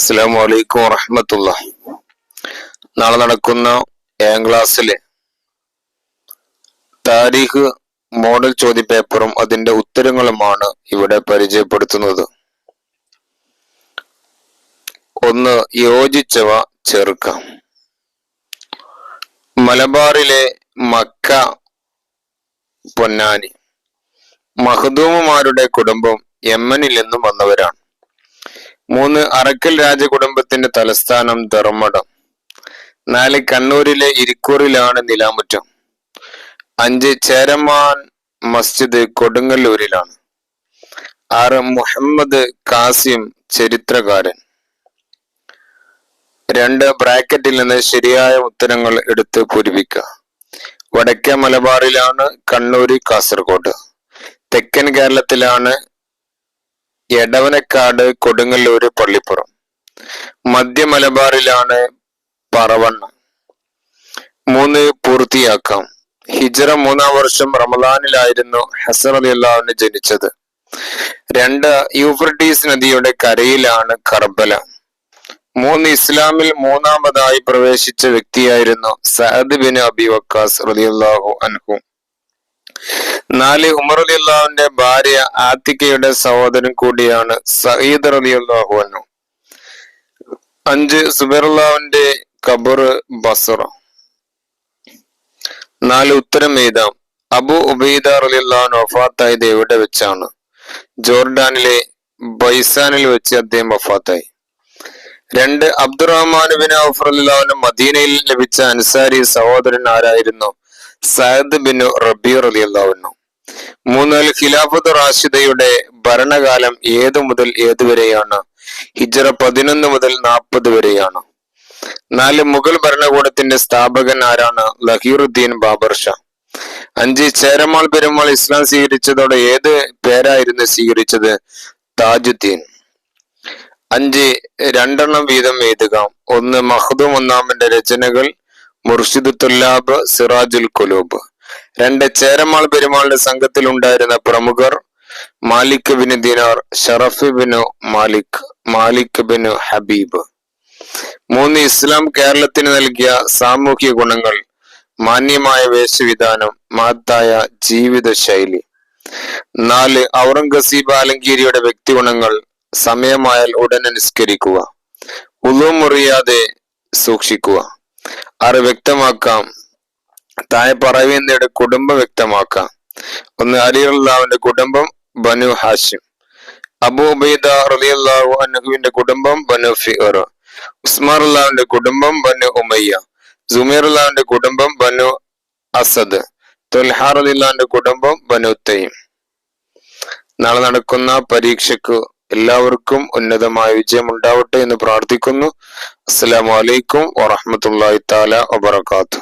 അസ്സലാമു അലൈക്കും വറഹ്മത്തുള്ളാഹി. നാളെ നടക്കുന്ന 7ാം ക്ലാസ്സിലെ താരീഖ് മോഡൽ ചോദ്യപേപ്പറും അതിന്റെ ഉത്തരങ്ങളുമാണ് ഇവിടെ പരിചയപ്പെടുത്തുന്നത്. ഒന്ന്, യോജിച്ചവ ചേർക്കാം. മലബാറിലെ മക്ക പൊന്നാനി മഖ്ദൂമുമാരുടെ കുടുംബം യമനിൽ നിന്നും വന്നവരാണ്. 3, അറക്കൽ രാജകുടുംബത്തിന്റെ തലസ്ഥാനം ധർമ്മടം. 4, കണ്ണൂരിലെ ഇരിക്കൂറിലാണ് നിലാമുറ്റം. 5, ചേരമാൻ മസ്ജിദ് കൊടുങ്ങല്ലൂരിലാണ്. 6, മുഹമ്മദ് കാസിം ചരിത്രകാരൻ. 2, ബ്രാക്കറ്റിൽ നിന്ന് ശരിയായ ഉത്തരങ്ങൾ എടുത്ത് പൂരിപ്പിക്കുക. വടക്കേ മലബാറിലാണ് കണ്ണൂര് കാസർഗോഡ്. തെക്കൻ കേരളത്തിലാണ് എടവനക്കാട് കൊടുങ്ങല്ലൂര് പള്ളിപ്പുറം. മധ്യ മലബാറിലാണ് പറവണ്ണ. 3, പൂർത്തിയാക്കാം. ഹിജ്റ 3-ാം വർഷം റമദാനിലായിരുന്നു ഹസൻ റളിയല്ലാഹു അൻഹു ജനിച്ചത്. 2, യൂഫ്രട്ടീസ് നദിയുടെ കരയിലാണ് കർബല. 3, ഇസ്ലാമിൽ 3-ാമതായി പ്രവേശിച്ച വ്യക്തിയായിരുന്നു സഅദ് ബിൻ അബി വക്കാസ് റളിയല്ലാഹു അൻഹു. 4, ഉമർ റളിയല്ലാഹുവിന്റെ ഭാര്യ ആത്തിക്കയുടെ സഹോദരൻ കൂടിയാണ് സഈദ് റളിയല്ലാഹു അൻഹു. 5, സുബൈർ റളിയല്ലാഹുവിന്റെ ഖബർ ബസ്റ. 4, ഉത്തരം എഴുതാം. അബു ഉബൈദ റളിയല്ലാഹു അൻഹു വഫാത്തായത് എവിടെ വെച്ചാണ്? ജോർഡാനിലെ ബൈസാനിൽ വെച്ച് അദ്ദേഹം വഫാത്തായി. 2, അബ്ദുറഹ്മാൻ ബിൻ ഔഫ് റളിയല്ലാഹു അൻഹു മദീനയിൽ ലഭിച്ച അൻസാരി സഹോദരൻ ആരായിരുന്നു? സഅദ് ബിൻ റബീ റളിയല്ലാഹു അൻഹു. 3, ഖിലാഫത്ത് റാഷിദയുടെ ഭരണകാലം ഏതു മുതൽ ഏതുവരെയാണ്? ഹിജ്റ 11 മുതൽ 40 വരെയാണ്. 4, മുഗൾ ഭരണകൂടത്തിന്റെ സ്ഥാപകൻ ആരാണ്? ലഹീറുദ്ദീൻ ബാബർ ഷാ. 5, ചേരമാൾ പെരുമാൾ ഇസ്ലാം സ്വീകരിച്ചതോടെ ഏത് പേരായിരുന്നു സ്വീകരിച്ചത്? താജുദ്ദീൻ. 5, 2 വീതം എഴുതുക. 1, മഖ്ദൂം ഒന്നാമന്റെ രചനകൾ മുർഷിദ് തുല്ലാബ്, സിറാജുൽ ഖുലൂബ്. 2, ചേരമാൾ പെരുമാളിന്റെ സംഘത്തിൽ ഉണ്ടായിരുന്ന പ്രമുഖർ Malik bin Dinar, Sharaf bin Malik, Malik bin Habib. 3, Islam കേരളത്തിന് നൽകിയ സാമൂഹിക ഗുണങ്ങൾ മാന്യമായ വേഷവിധാനം, മഹത്തായ ജീവിത ശൈലി. 4, ഔറംഗസീബ് ആലംഗീരിയുടെ വ്യക്തി ഗുണങ്ങൾ സമയമായാൽ ഉടനെ നിസ്കരിക്കുക, ഉളു മുറിയാതെ സൂക്ഷിക്കുക. 6, വ്യക്തമാക്കാം. താഴെ പറയുന്നവരുടെ കുടുംബം വ്യക്തമാക്കാം. 1, അലി റളിയല്ലാഹുവിന്റെ കുടുംബം ബനു ഹാഷിം. അബൂ ഉബൈദ റളിയല്ലാഹു അൻഹുവിന്റെ കുടുംബം ബനു ഫിഅർ. ഉസ്മാൻ റളിയല്ലാഹുവിന്റെ കുടുംബം ബനു ഉമയ്യ. സുമൈർ റളിയല്ലാഹുവിന്റെ കുടുംബം ബനു അസദ്. തുൽഹ റളിയല്ലാഹുവിന്റെ കുടുംബം ബനു തൈം. നാളെ നടക്കുന്ന പരീക്ഷയ്ക്ക് എല്ലാവർക്കും ഉന്നതമായ വിജയം ഉണ്ടാവട്ടെ എന്ന് പ്രാർത്ഥിക്കുന്നു. അസ്സലാമു അലൈക്കും വറഹ്മത്തുള്ളാഹി തആല വബറകാതുഹു.